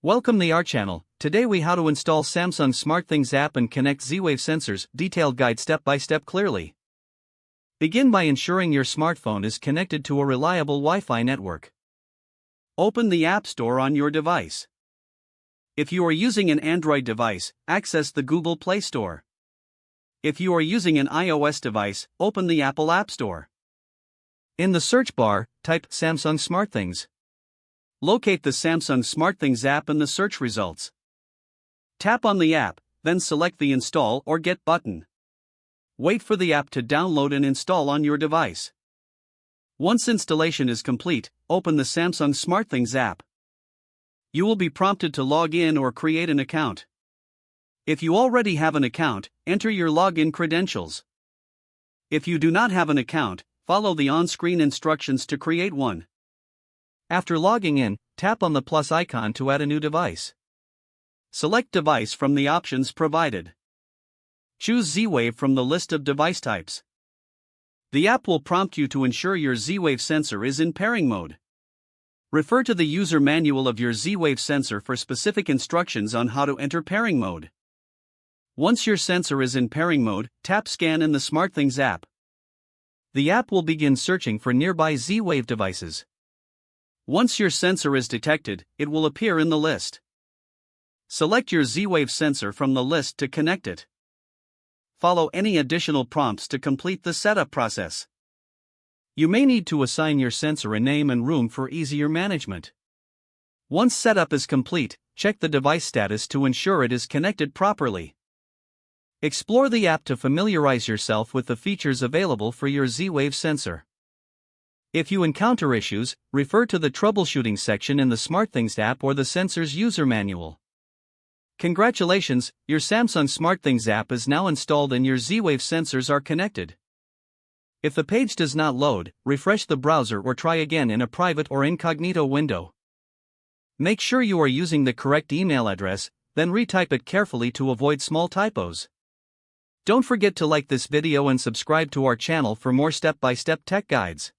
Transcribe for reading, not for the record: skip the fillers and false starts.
Welcome to our channel. Today we how to install Samsung SmartThings app and connect Z-Wave sensors. Detailed guide step by step clearly. Begin by ensuring your smartphone is connected to a reliable Wi-Fi network. Open the App Store on your device. If you are using an Android device, access the Google Play Store. If you are using an iOS device, open the Apple App Store. In the search bar, type Samsung SmartThings. Locate the Samsung SmartThings app in the search results. Tap on the app, then select the Install or Get button. Wait for the app to download and install on your device. Once installation is complete, open the Samsung SmartThings app. You will be prompted to log in or create an account. If you already have an account, enter your login credentials. If you do not have an account, follow the on-screen instructions to create one. After logging in, tap on the plus icon to add a new device. Select device from the options provided. Choose Z-Wave from the list of device types. The app will prompt you to ensure your Z-Wave sensor is in pairing mode. Refer to the user manual of your Z-Wave sensor for specific instructions on how to enter pairing mode. Once your sensor is in pairing mode, tap Scan in the SmartThings app. The app will begin searching for nearby Z-Wave devices. Once your sensor is detected, it will appear in the list. Select your Z-Wave sensor from the list to connect it. Follow any additional prompts to complete the setup process. You may need to assign your sensor a name and room for easier management. Once setup is complete, check the device status to ensure it is connected properly. Explore the app to familiarize yourself with the features available for your Z-Wave sensor. If you encounter issues, refer to the troubleshooting section in the SmartThings app or the sensor's user manual. Congratulations, your Samsung SmartThings app is now installed and your Z-Wave sensors are connected. If the page does not load, refresh the browser or try again in a private or incognito window. Make sure you are using the correct email address, then retype it carefully to avoid small typos. Don't forget to like this video and subscribe to our channel for more step-by-step tech guides.